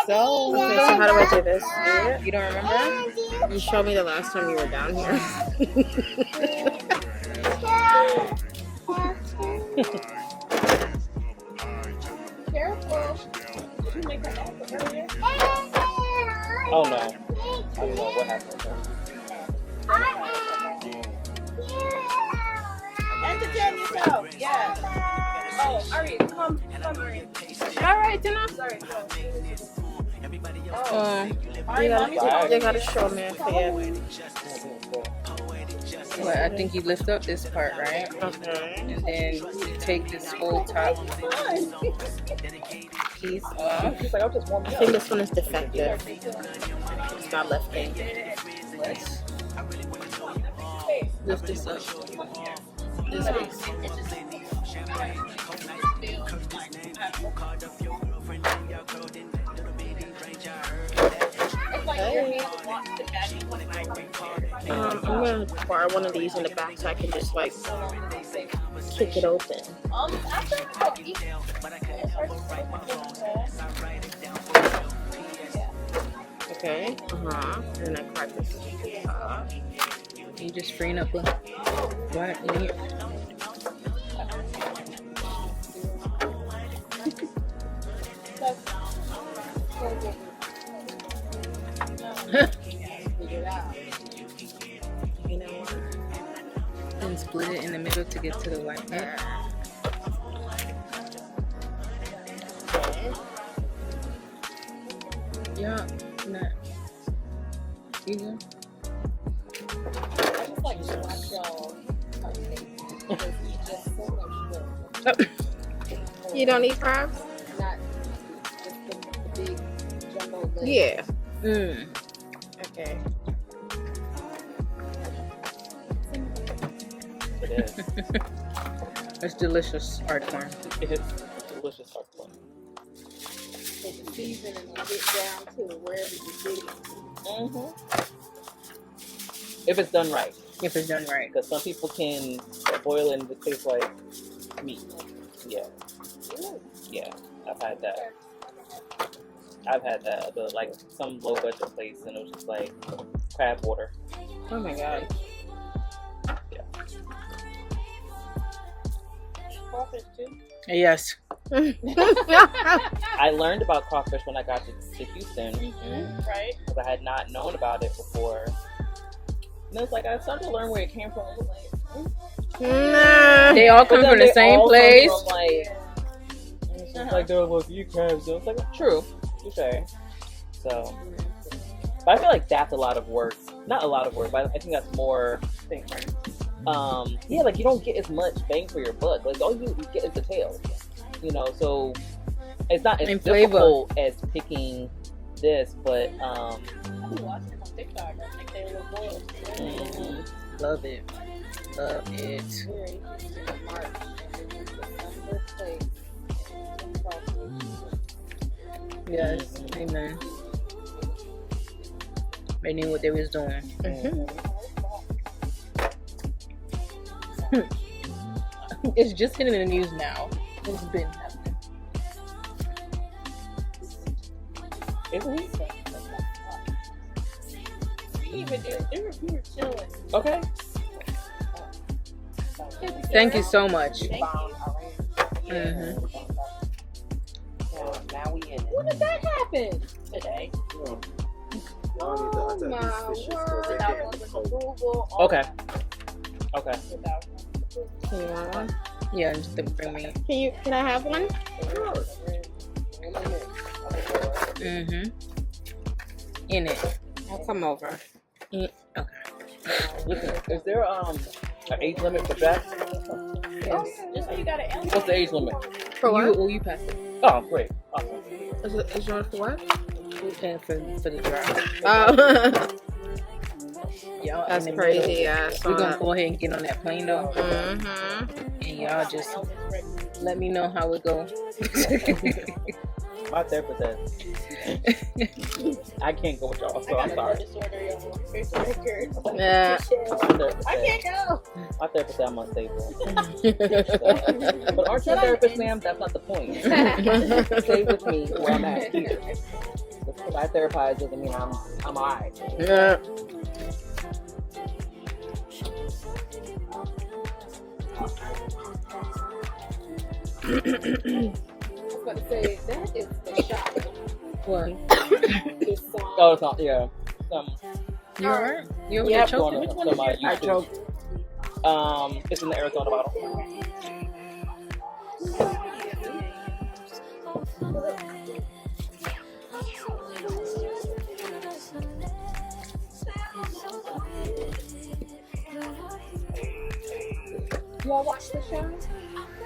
yourself. Okay, so how do I do this? You don't remember? You showed me the last time you were down here. Careful. Oh no. I don't know what happened. Entertain yourself. Yeah. Oh, Ari, come, Ari. All right, Tina. Sorry. You gotta show me if Well, I think you lift up this part, right? Okay. And then you take this whole top piece off. She's like, I'll just warm it up. I think this one is defective. It's not lifting. Lift this up. This piece. I'm gonna borrow one of these in the back so I can just like kick it open. Okay. And then I crack this. You just freeing up right in here. You know what? And split it in the middle to get to the white part. Yeah, nah. You go. I just like to watch y'all because you just so much work. You don't eat crabs? Not just the big jumbo legs. Yeah. Okay. It is. It's delicious art form. It is delicious art form. Take the season and get down to wherever you dig it. If it's done right. If it's done right. Because some people can boil it and it tastes like meat. Yeah. Yeah. I've had that. But like some low budget place and it was just like crab water. Oh my god. Yeah. Crawfish too. Yes. I learned about crawfish when I got to Houston. Right. Because I had not known about it before. And it's like I started to learn where it came from. I was like, Nah. They all come from the same place. It's like there were a few crabs. It's like true. Touche. So, but I feel like that's a lot of work. Not a lot of work, but I think that's more. Yeah, like you don't get as much bang for your buck. Like all you get is the tail. You know, so it's not as difficult as picking this, but I've been watching it on TikTok. I think they were boiled. Love it. Love it. Very interesting in March. And then the first place. Yes. Amen. They knew what they was doing. It's just hitting the news now. It's been happening. Isn't it? We were chilling. Okay. Thank you so much. Now we in it. When did that happen? Today. Oh my word. That was approval. Okay. Okay. Can you want one? Yeah, just to bring me. Can I have one? In it. I'll come over. Okay. Listen, is there an age limit for that? Yes. Just so you got an What's the age limit? For what? You pass it. Oh, great. Awesome. Is yours for what? And for the drive. Oh. Y'all That's in the middle. crazy. Yeah. We're gonna go ahead and get on that plane though, Mm-hmm. and y'all just let me know how it goes. My therapist said I can't go with y'all, so I'm sorry. Yeah. I can't go. My therapist said I'm unstable. But aren't you a therapist, ma'am? That's not the point. Stay with me where I'm at here. Just because I therapize doesn't mean I'm alright. Yeah. I was going to say, that is the shot. What? This song. Oh, it's not. Yeah. You alright? You over Yep. there choking? Which one is yours? I choked. It's in the Arizona bottle. Y'all watch the show?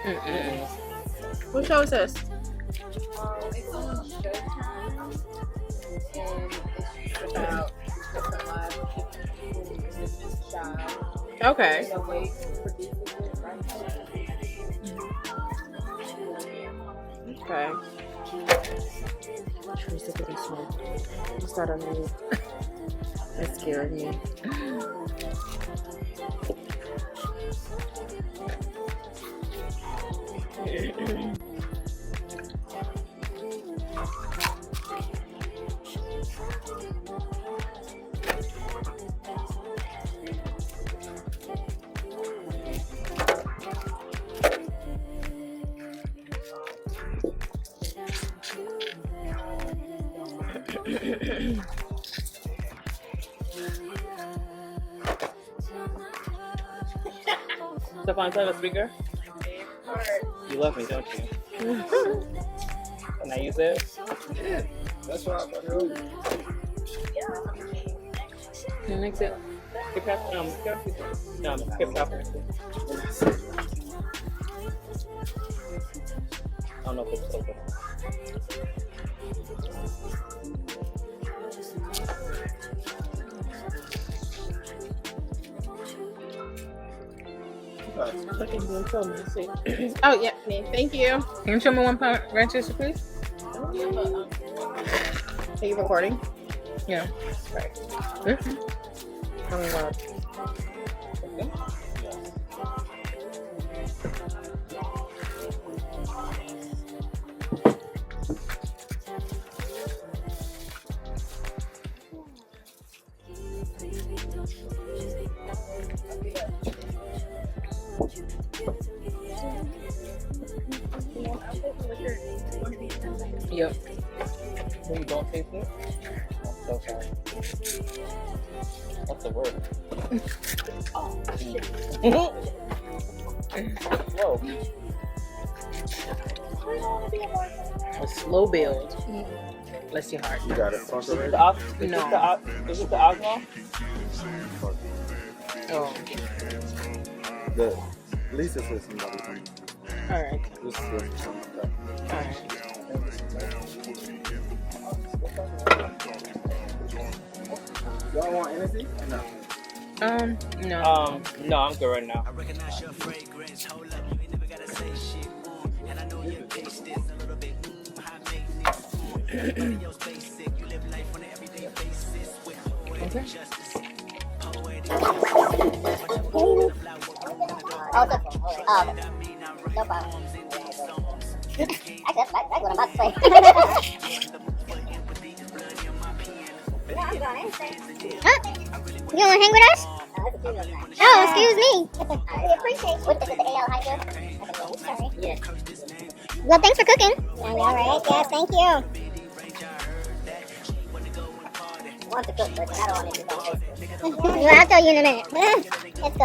Mm-mm. What show is this? It's on Showtime. And it's about different lives of different people in this child. Okay. The way he produces it, right? Okay. She's sick of this one. Just start on me. That scared me. Stefan, have a speaker? You love me, don't you? Can I use it? That's what I'm doing. Can I mix it? Keep that, keep that. I don't know if it's open. Oh, yeah. Me. Thank you. Can you show me one pound Rochester, please? Are you recording? Yeah. Oh my god. Yep. When you don't taste it? I'm so sorry. What's the word? Whoa. A slow build. Bless your heart. You got it. Is it No. is it the Osmo? Oh. The Lisa says something. Alright. This is Alright. y'all want anything? No. No. No, I'm good right now. Okay. Oh, no problem. That's what I'm about to say. Huh? You want to hang with us? Oh, excuse me. I appreciate you. What, this is the AL Hydro? Sorry. Yeah. Well, thanks for cooking. All right. Yes, thank you. I want to cook, but I don't want to do the whole. Well, I'll tell you in a minute. It's good.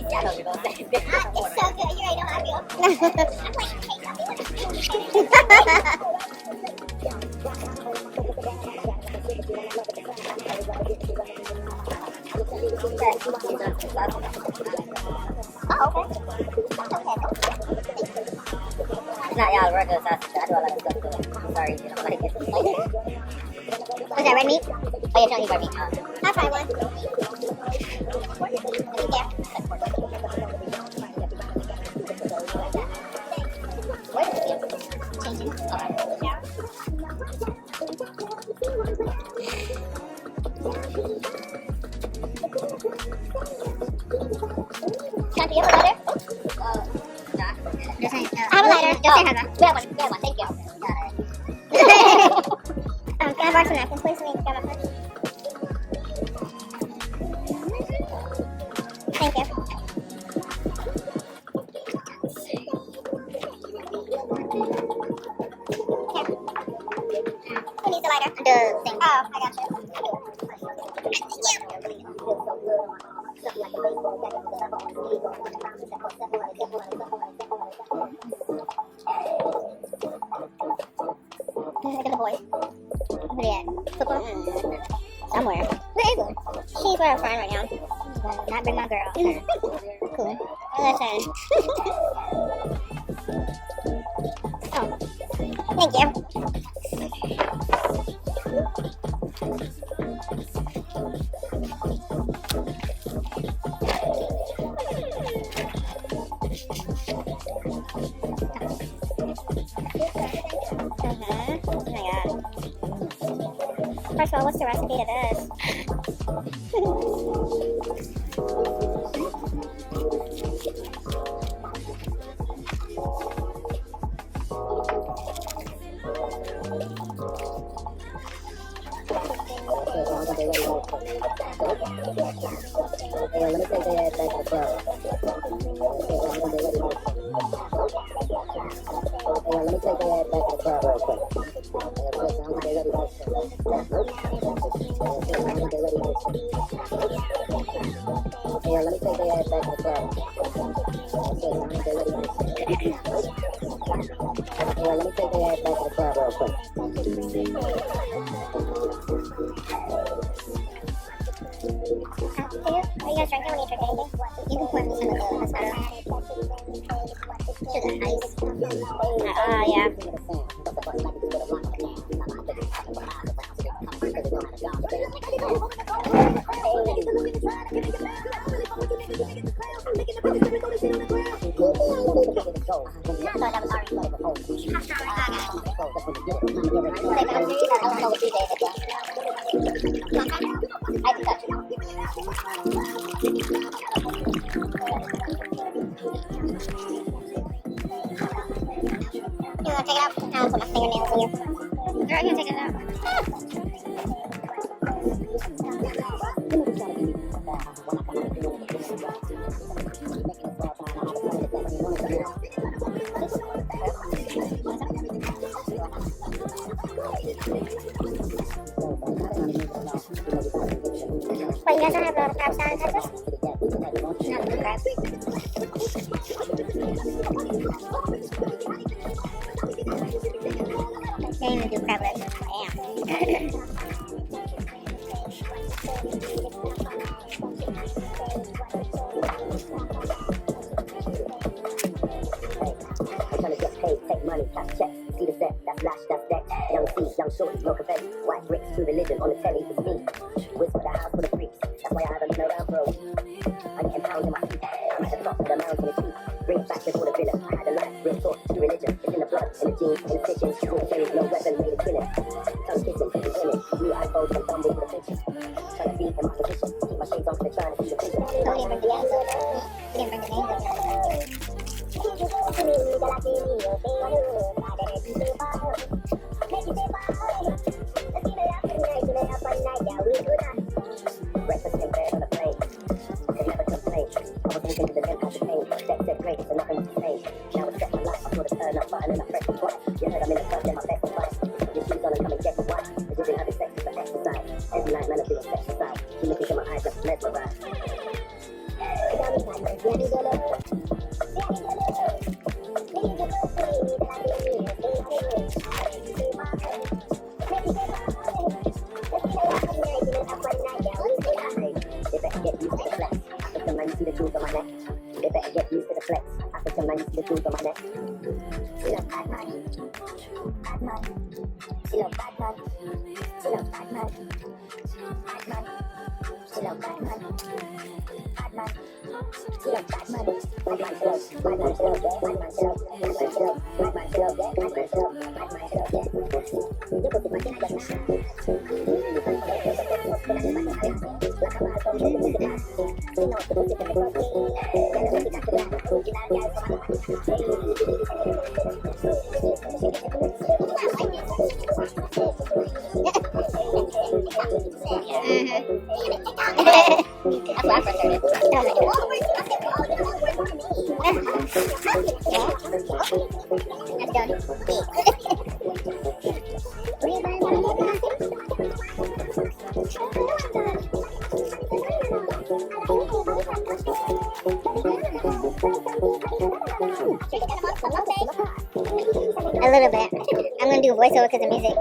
I know you're going to say it. It's so good. You already know how I feel. I'm like, oh, okay. Not y'all regular sausage. I do a lot of stuff to it. Sorry, you don't like it. Is that red meat? Oh, yeah, don't eat barbie. I'll try one. Yeah. Changing. Can you have a lighter? I have a lighter. Just say have a. We have one. Thank you. Can I borrow some napkins, please? Grab a pen. Thank you. Here. Who needs a lighter? The thing. Oh, I got you. Look at the boy. Where he at? Football? Somewhere. Where is he? She's where I'm flying right now. Not bring my girl. Cool. Listen. Oh. Thank you. Oh my god. First of all, what's the recipe to this? Are you guys drinking when you drink anything? You can pour me some of the Moscato. Sugar, ice. Yeah. You want to take it out? I'll put my fingernails in you. Girl, you can take it out. But you guys don't have a lot of crabs down in Texas? Not the crabs. They even do crab legs. Damn. See the set, that's lash, that's deck. Young C, young shorty, no confetti. White bricks, true religion on the telly, it's me. Whisper the house for the freaks, that's why I haven't been around for a week. I get pounds in my feet, I'm at the top of the mountain of cheap. Bring it back before the villain. I had a life, real thought, true religion. It's in the blood, in the genes, in the stitching. There is no weapon made to kill it. Tongue kissing, in it. Blue eyes bulge and tumble for the picture. Trying to be in my position, keep my shades on, they're trying to see the vision. Don't even bring the names up. You didn't bring the names up. Breakfast in bed on a plane. Could never complain. I was walking to the limit of the pain. That said great, so nothing was changed. Now it's set my life. I saw the turn up button and I pressed it twice. You heard I'm in the front, then my best advice. Your shoes on and come and get your wife. Cause you've been having sex for exercise. Every night, man, I'm being exercise. You look into my eyes, just mesmerized. They better get used to the flex. African man, you see the jewels on my neck. They better get used to the flex. African man, you see the jewels on my neck. She love bad man. Bad man. She love bad man. She love bad man. That's why I'm frustrated. That's done. A little bit. I'm gonna do a voiceover because of music.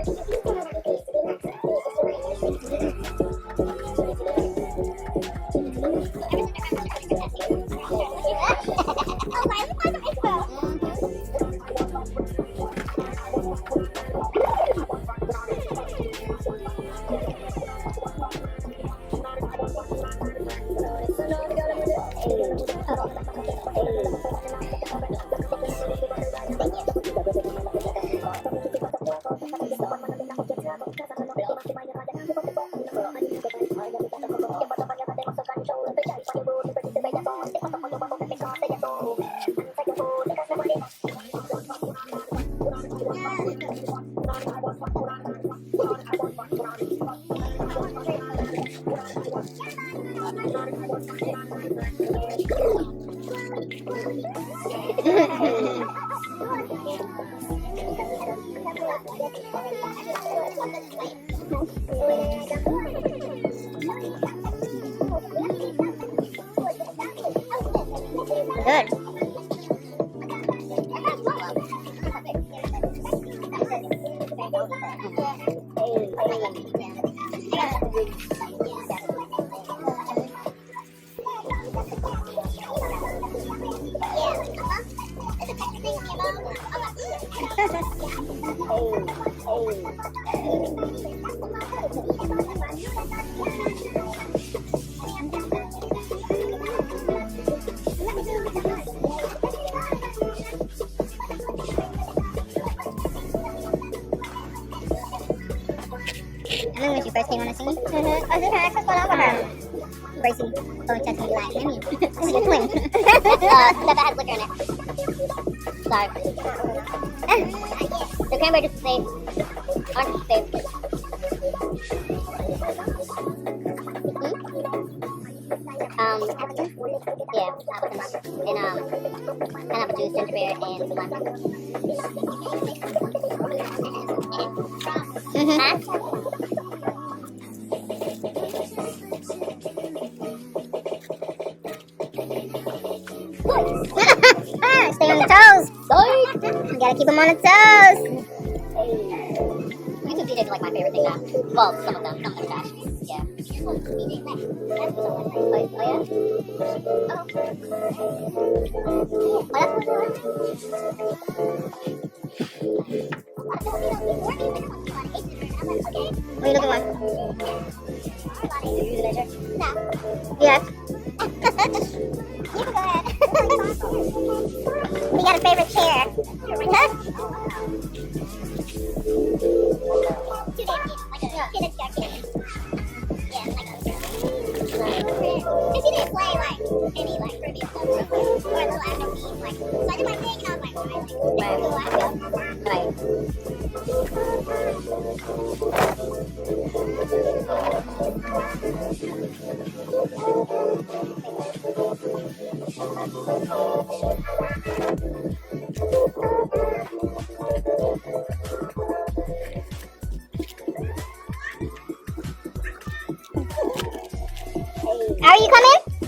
Good. I remember when she first came on the scene. I was in her access going over her. Gracie phone text me like, Henry, this is your twin. That had liquor in it. Sorry. The cranberry juice is safe. Orange juice is safe. Yeah, appleton. And pineapple juice, ginger beer, and some lime. Huh? Stay on your toes. You gotta keep them on the toes. YouTube DJs are like my favorite thing now. Well, some of them. Some of them trash. Yeah. Oh, yeah? What are you looking for? No. Yes. You can go ahead. We got a favorite chair. Huh? She didn't play like any like trivia stuff or a little after me. Like, so I did my thing and I was like, Are you coming?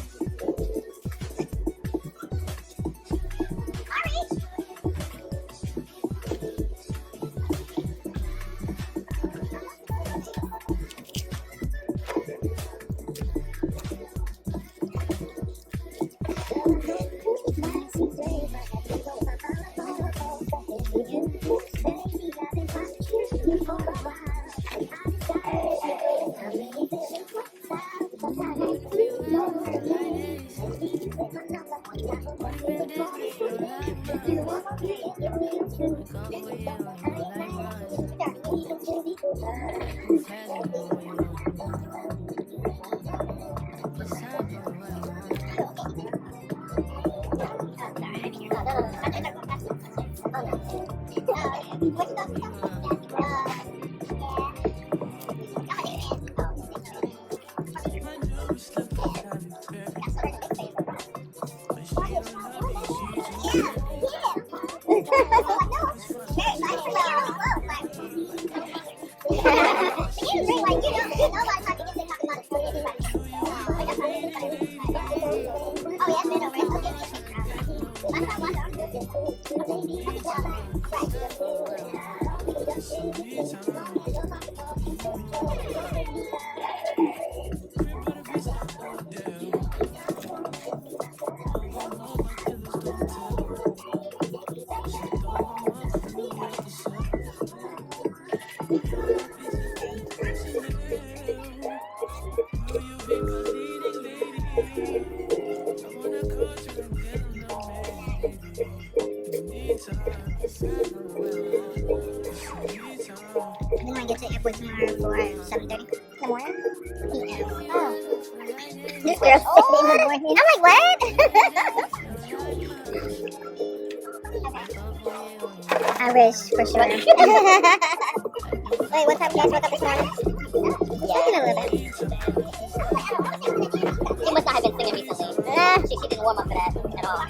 This girl's 60 in the morning. I'm like, what? I wish, for sure. Wait, what time you guys woke up this morning? Yeah. A little bit. She must not have been singing recently. She didn't warm up for that at all.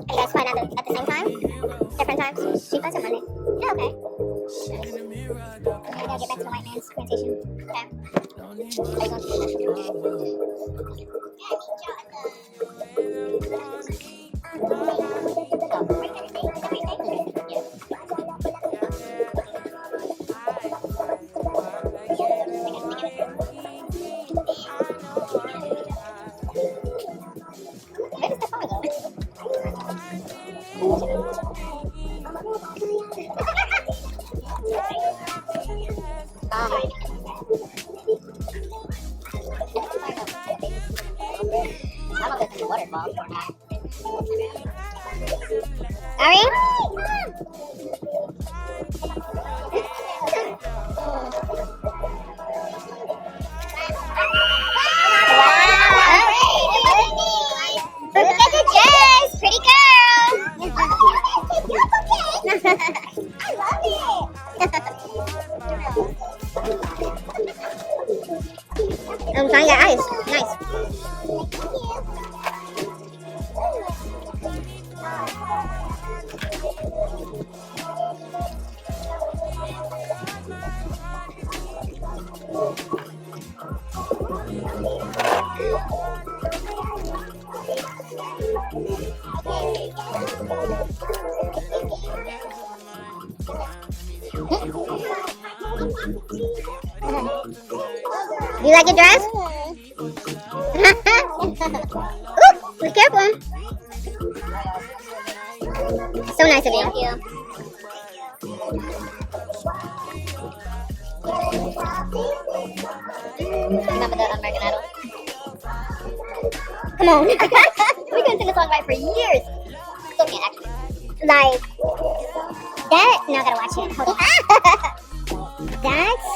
Are you guys flying at the same time? Different times? She flies on Monday. Yeah, okay. I gotta get back to the white man's plantation. Okay. Are you going to Where is the phone go? I don't know if it's waterfall or not. Ari? Look at the dress, pretty girl. I love it. I'm trying your eyes. Nice. You like your dress? Ooh, be careful. So nice of you. Thank you. Remember the American Idol? Come on. We couldn't sing the song right for years. Still can't actually. Like, that? No, I gotta watch it. Hold on. That's...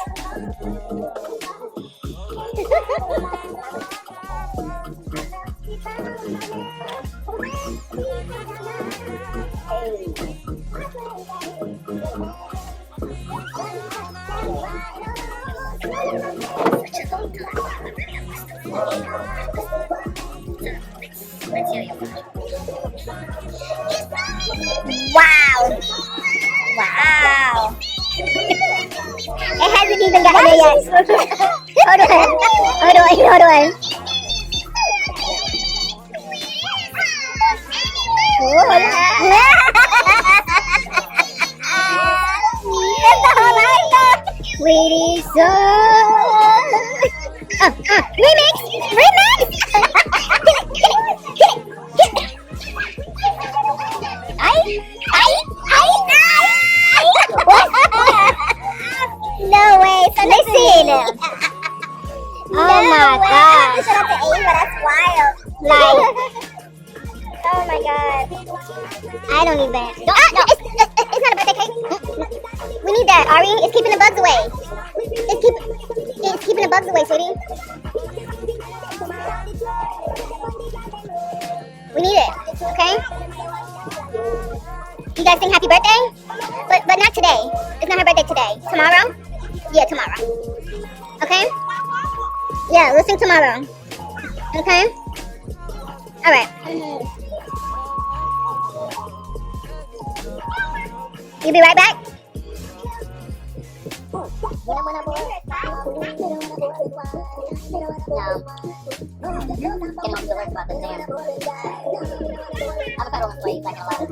Wow. Wow. It hasn't even gotten there yet. Hold on. Sweetie soul. Remix. No way. So listen. Oh my god. Shout out to Ava. That's wild. Like. Oh my god. I don't need that. No. It's not a birthday cake. We need that, Ari. It's keeping the bugs away. It's keeping the bugs away, sweetie. We need it. Okay? You guys sing happy birthday? But not today. It's not her birthday today. Tomorrow? Yeah, tomorrow. Okay? Yeah, we'll sing tomorrow. Okay? Alright. You be right back? No. Getting home to work about the jam. Avocado on plate, like a lot of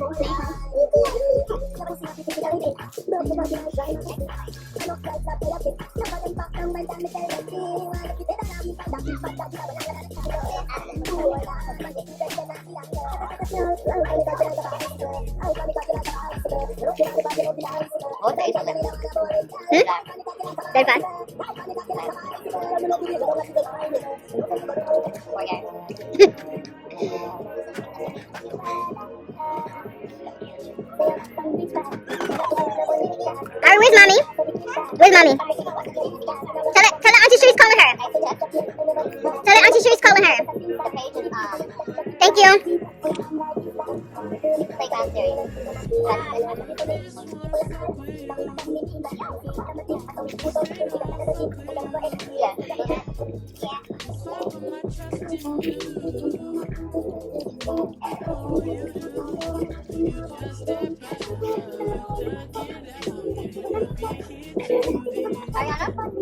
What days are there? Very fun. Okay. Where's mommy? Tell her Auntie Cherie's calling her. Tell her Auntie Cherie's calling her. Thank you. Playground series.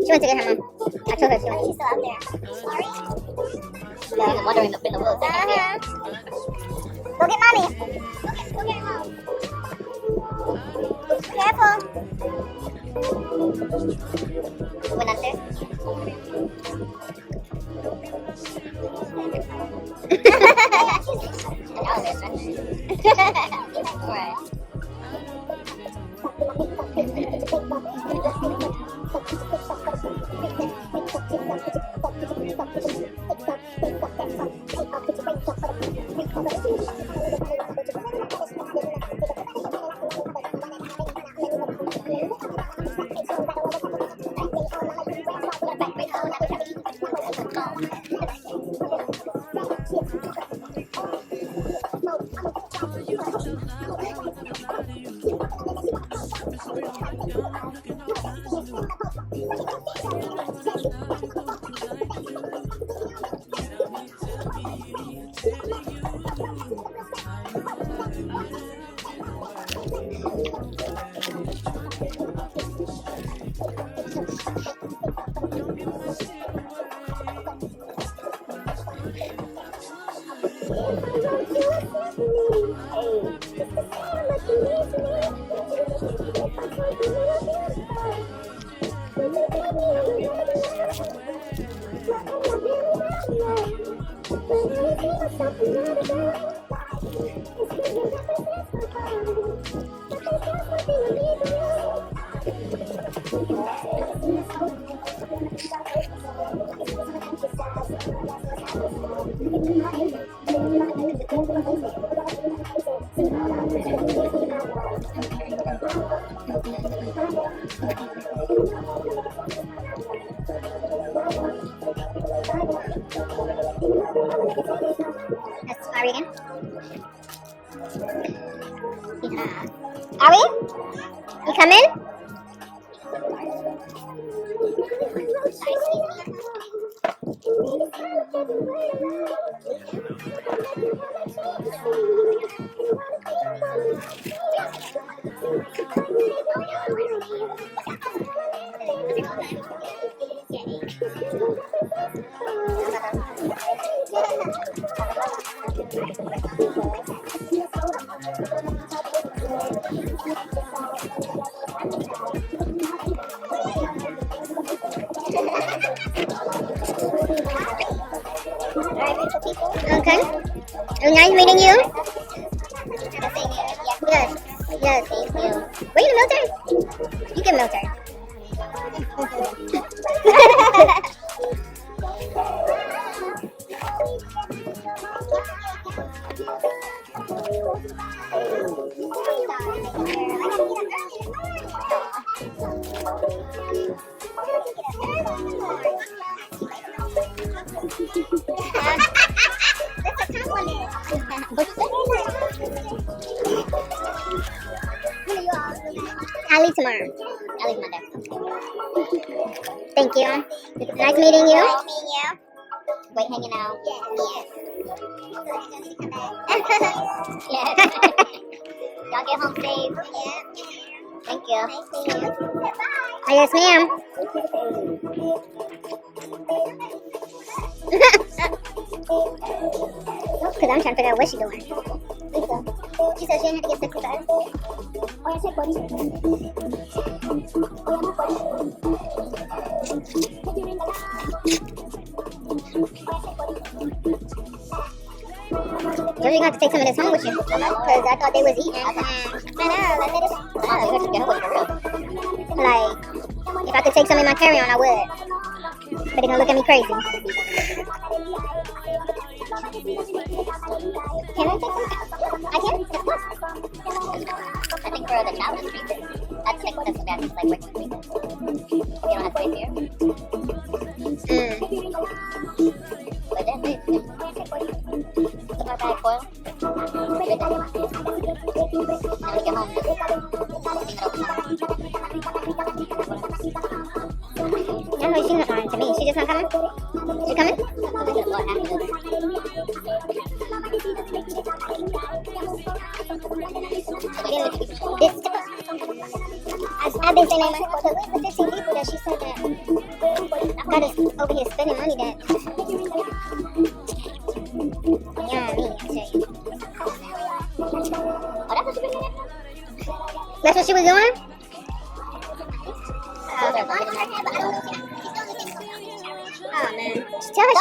She went to get her mom. I told her she went. She's still out there. Sorry. Yeah, I was wandering up in the woods. Go get mommy. Go get her mom. Careful. Went upstairs. Right. Are we again? Are we? You coming? Okay. Nice meeting you. Yes. Yes, thank you. Were you in the military? You get military. I'll leave tomorrow. I'll leave Monday. Thank you. Nice meeting you. Nice meeting you. Great hanging out. Yes. Yes. Y'all get home safe. Yeah. Thank you. Nice meeting you. Bye. Oh, yes, ma'am. Because I'm trying to figure out what she's doing. Lisa. She said she didn't have to get sick with us. Oh, yeah, shake, buddy. You're gonna have to take some of this home with you. Because I thought they was eating. I know. Like, if I could take some in my carry-on, I would. But they're gonna look at me crazy. Can I take some? I can? Of course. I think for the child, it's 3 days. That's like, that's bad. It's like, Yeah, she's not lying to me. She just not coming? She coming? I've been saying that myself. Where's the 15 people that she said that got us over here spending money that? Yeah, me, I tell you. That's what she was doing? Oh man. Tell her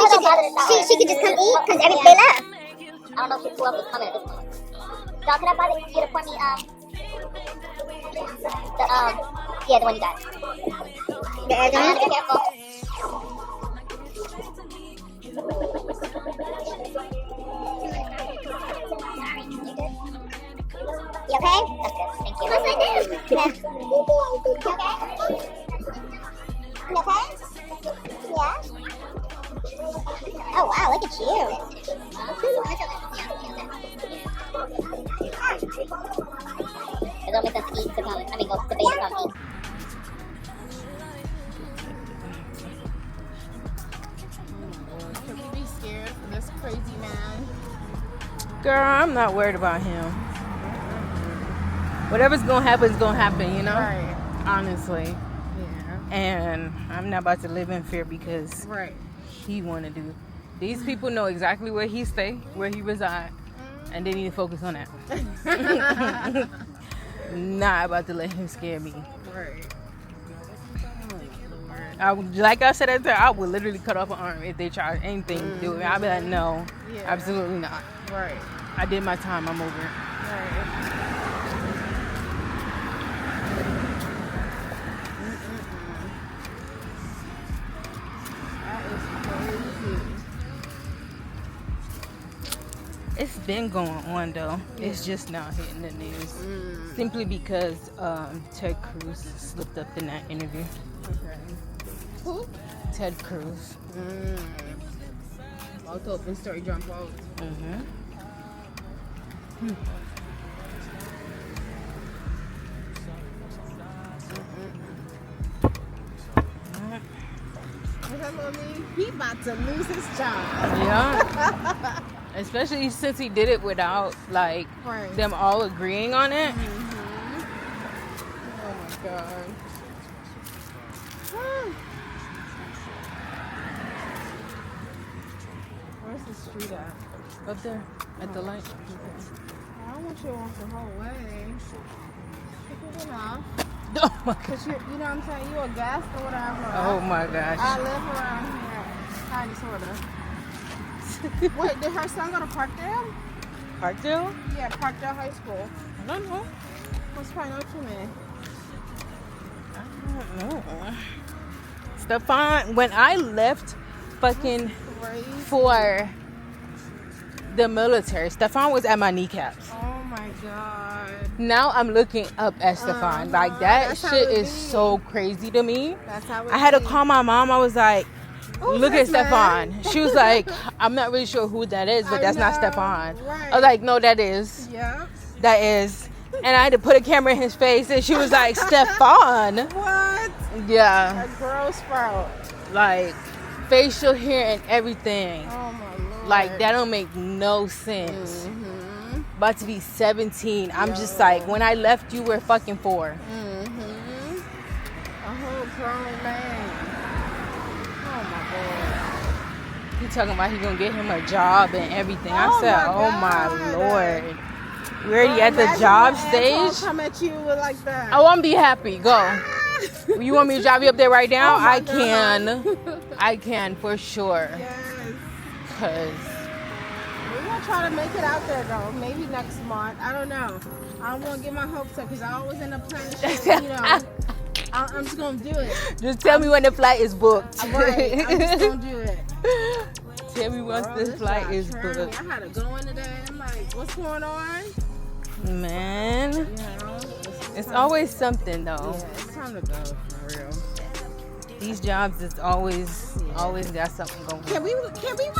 she could just come eat because they left. I don't know who else is coming at this point. Dog, can I buy you to pour me, yeah, the one you got. The egg on it? Be careful. You okay? That's good, thank you. Yes, I do. Yeah. You okay? You okay? Yeah? Oh wow, look at you. It don't make sense to eat to come, go to base to come eat. Can we be scared from this crazy man? Girl, I'm not worried about him. Whatever's gonna happen is gonna happen, you know? Right. Honestly. Yeah. And I'm not about to live in fear because Right. he wanna do. These people know exactly where he stay, where he reside, and they need to focus on that. Not about to let him scare me. Right. Like I said at the time, I would literally cut off an arm if they try anything to do it. I'd be like, no, Yeah. absolutely not. Right. I did my time. I'm over it. Right. That is crazy. It's been going on though. It's just now hitting the news. Simply because Ted Cruz slipped up in that interview. Okay. Who? Ted Cruz. Out open story jump out. Mm-hmm. He about to lose his job. Yeah. Especially since he did it without like Right. them all agreeing on it. Oh my god. Where's the street at? Up there at the light. I don't want you to walk the whole way. Pick it enough. Oh my god. Cause you know what I'm saying? You a guest or whatever. Oh my gosh. I live around here. Kind of, sort of. Wait, did her son go to Parkdale? Parkdale? Yeah, Parkdale High School. I don't know. What's probably not too many. I don't know. Stefan, when I left fucking Crazy. for the military, Stefan was at my kneecaps. Oh my god. Now I'm looking up at Stefan. Like that That's how shit it is be. so crazy to me. That's how it I had to be. call my mom. I was like, Who's look at this man? Stefan. She was like, I'm not really sure who that is, but I that's not know, Stefan. right. I was like, no, that is. Yeah. That is. And I had to put a camera in his face and she was like, Stefan. What? Yeah. A girl sprout. Like facial hair and everything. Oh my lord. Like that don't make no sense. Mm-hmm. About to be 17. I'm just like, when I left you were fucking 4. Mm-hmm. A whole grown man. Oh my god. He talking about he gonna get him a job and everything. I Oh said, my oh my God. lord. We're already at the Imagine job your asshole stage. come at you with like that. I won't be happy. Go. You want me to drive you up there right now? Oh my I can. God. I can for sure. Yes. Cause We're gonna try to make it out there though. Maybe next month. I don't know. I don't want to get my hopes up because I always end up planning shit. You know, I'm just gonna do it. just tell me when the flight is booked. Right. I'm just gonna do it. Tell me once Girl, this this flight job is turned me. booked. I had to go in today. I'm like, what's going on? Man, You know, it's always something though. yeah, it's time to go for real. These jobs is always got something going. Can we win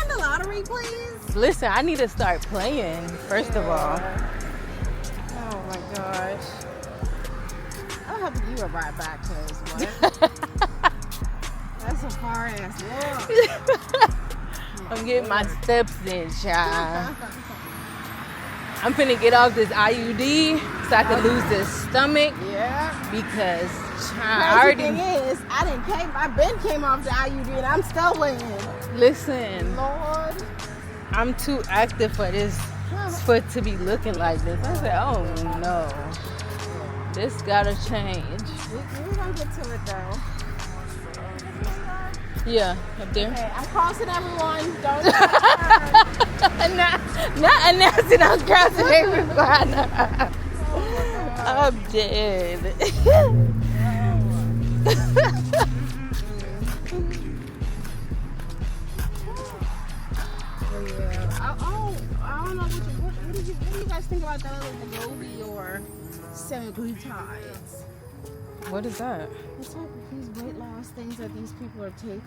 the lottery, please? Listen, I need to start playing first of all. Oh my gosh. I'll have to give you a ride back, cause what? That's a far ass walk. I'm getting my steps in, child. I'm finna get off this IUD so I can lose this stomach Yeah. because Crazy I thing already is, I've been came off the IUD and I'm still weighing. listen. Lord. I'm too active for this, for it to be looking like this. I said, oh no, this gotta change. We're gonna get to it though. Yeah, up there. Okay, I'm crossing everyone. Don't not announcing I'm crossing everyone. I'm dead. I don't know what do you guys think about that little Wegovy or semaglutides? What is that? What's up with these weight loss things that these people are taking?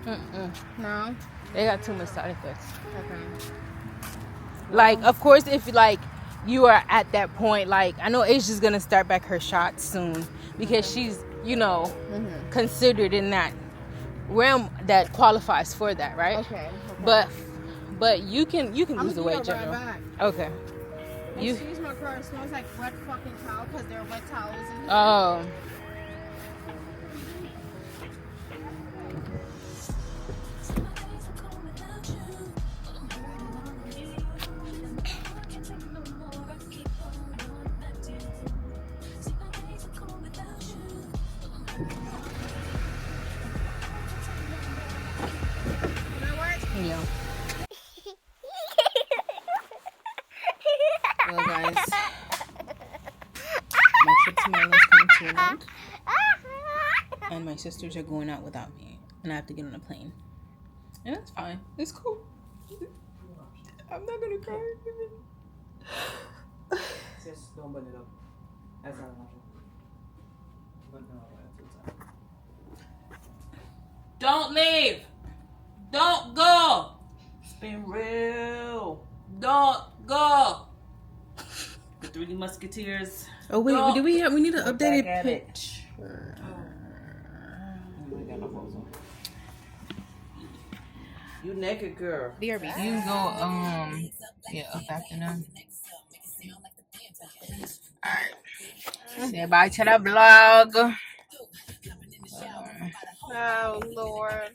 Mm-mm. No? They got too much side effects. Okay. Like, of course, if like you are at that point, like I know Asia's gonna start back her shots soon because she's, you know, considered in that realm that qualifies for that, right? Okay. But you can lose the weight, right general. back. Okay. You. Excuse my car. It smells like wet fucking towel because there are wet towels in here. Oh. Yeah. Well, guys, my trip to Maryland's coming to an end, and my sisters are going out without me, and I have to get on a plane, and that's fine. It's cool. I'm not gonna cry. Just don't burn it up. That's not an option. But no, that's Don't leave. Don't go. It's been real. Don't go. The Three Musketeers. Oh wait, Don't. we need an We're updated back at it. picture. Oh, I got my clothes on. You naked girl. You go yeah, up after them. Alright. Say bye to the vlog. Oh, Lord.